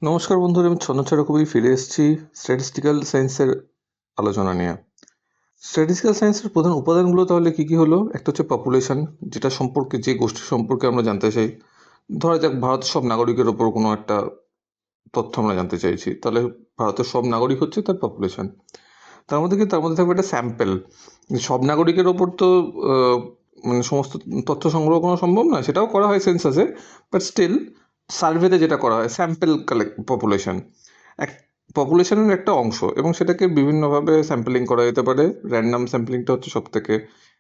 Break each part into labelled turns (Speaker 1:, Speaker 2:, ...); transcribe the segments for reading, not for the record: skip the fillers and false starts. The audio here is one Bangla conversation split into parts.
Speaker 1: নমস্কার বন্ধুরা, আমি ছন্নছাড়া কবি ফিরে এসেছি স্ট্যাটিস্টিক্যাল সায়েন্সের আলোচনা নিয়ে। স্ট্যাটিস্টিক্যাল সায়েন্সের প্রধান উপাদানগুলো তাহলে কী কী হলো? একটা হচ্ছে পপুলেশন, যেটা সম্পর্কে, যে গোষ্ঠী সম্পর্কে আমরা জানতে চাই। ধরা যাক ভারতের সব নাগরিকের ওপর কোনো একটা তথ্য আমরা জানতে চাইছি, তাহলে ভারতের সব নাগরিক হচ্ছে তার পপুলেশন। তার মধ্যে থাকবে একটা স্যাম্পেল। সব নাগরিকের ওপর তো মানে সমস্ত তথ্য সংগ্রহ করা সম্ভব নয়, সেটাও করা হয় সেন্সাসে, বাট স্টিল সার্ভেতে যেটা করা হয় স্যাম্পেল কালেক্ট পপুলেশন, এক পপুলেশনের একটা অংশ, এবং সেটাকে বিভিন্নভাবে স্যাম্পলিং করা যেতে পারে। র্যান্ডাম স্যাম্পলিংটা হচ্ছে সব থেকে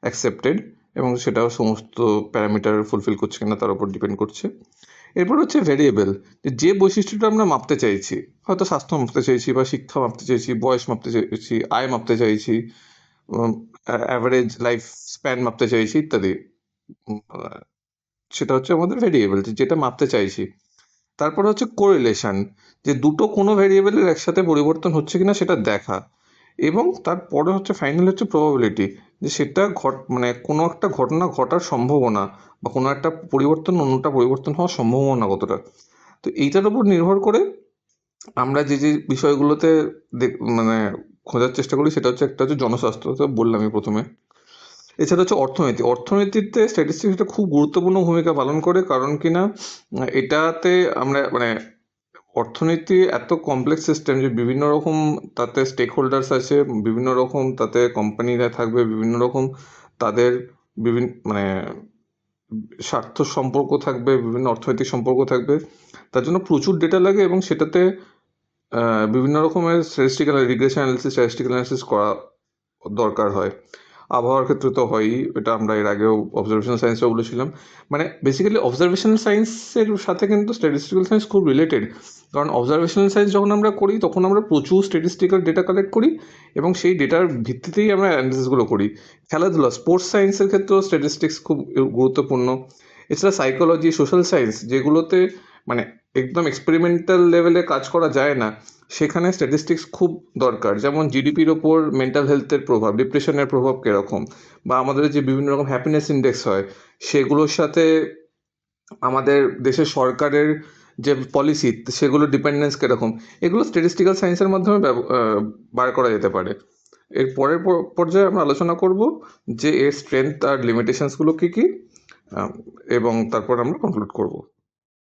Speaker 1: অ্যাকসেপ্টেড, এবং সেটাও সমস্ত প্যারামিটার ফুলফিল করছে কিনা তার উপর ডিপেন্ড করছে। এরপর হচ্ছে ভেরিয়েবল, যে বৈশিষ্ট্যটা আমরা মাপতে চাইছি, হয়তো স্বাস্থ্য মাপতে চাইছি, বা শিক্ষা মাপতে চাইছি, বয়স মাপতে চাইছি, আয় মাপতে চাইছি, অ্যাভারেজ লাইফ স্প্যান মাপতে চাইছি ইত্যাদি। আহ, সেটা হচ্ছে আমাদের ভেরিয়েবল, যেটা মাপতে চাইছি। তারপরে হচ্ছে কোরিলেশন, যে দুটো কোনো ভেরিয়েবলের একসাথে পরিবর্তন হচ্ছে কিনা সেটা দেখা। এবং তারপরে হচ্ছে ফাইনাল হচ্ছে প্রবাবিলিটি, যে সেটা মানে কোনো একটা ঘটনা ঘটার সম্ভাবনা, বা কোনো একটা পরিবর্তন অন্যটা পরিবর্তন হওয়ার সম্ভাবনা কতটা। তো এইটার উপর নির্ভর করে আমরা যে যে বিষয়গুলোতে মানে খোঁজার চেষ্টা করি, সেটা হচ্ছে একটা হচ্ছে জনস্বাস্থ্য, তো বললামই প্রথমে। এছাড়া হচ্ছে অর্থনীতি। অর্থনীতিতে স্ট্যাটিস্টিক্স একটা খুব গুরুত্বপূর্ণ ভূমিকা পালন করে, কারণ কিনা এটাতে আমরা মানে অর্থনীতি এত কমপ্লেক্স সিস্টেম যে বিভিন্ন রকম তাতে স্টেক হোল্ডার্স আছে, বিভিন্ন রকম তাতে কোম্পানিরা থাকবে, বিভিন্ন রকম তাদের বিভিন্ন মানে স্বার্থ সম্পর্ক থাকবে, বিভিন্ন অর্থনৈতিক সম্পর্ক থাকবে। তার জন্য প্রচুর ডেটা লাগে, এবং সেটাতে বিভিন্ন রকমের statistical regression analysis, statistical analysis করা দরকার হয়। আবহাওয়ার ক্ষেত্রে তো হয়ই, এটা আমরা এর আগেও অবজারভেশনাল সায়েন্সেও বলেছিলাম। মানে বেসিক্যালি অবজারভেশনাল সায়েন্সের সাথে কিন্তু স্ট্যাটিস্টিক্যাল সায়েন্স খুব রিলেটেড, কারণ অবজারভেশনাল সায়েন্স যখন আমরা করি তখন আমরা প্রচুর স্ট্যাটিস্টিক্যাল ডেটা কালেক্ট করি, এবং সেই ডেটার ভিত্তিতেই আমরা অ্যানালিসিসগুলো করি। খেলাধুলা, স্পোর্টস সায়েন্সের ক্ষেত্রেও স্ট্যাটিস্টিক্স খুব গুরুত্বপূর্ণ। এছাড়া সাইকোলজি, সোশ্যাল সায়েন্স, যেগুলোতে মানে একদম এক্সপেরিমেন্টাল লেভেলে কাজ করা যায় না, সেখানে স্ট্যাটিস্টিক্স খুব দরকার। যেমন জিডিপির ওপর মেন্টাল হেলথের প্রভাব, ডিপ্রেশনের প্রভাব কীরকম, বা আমাদের যে বিভিন্ন রকম হ্যাপিনেস ইন্ডেক্স হয়, সেগুলোর সাথে আমাদের দেশের সরকারের যে পলিসি, সেগুলোর ডিপেন্ডেন্স কীরকম, এগুলো স্ট্যাটিস্টিক্যাল সায়েন্সের মাধ্যমে বার করা যেতে পারে। এর পরের পর্যায়ে আমরা আলোচনা করব যে এর স্ট্রেংথ আর লিমিটেশনসগুলো কী কী, এবং তারপর আমরা কনক্লুড করব।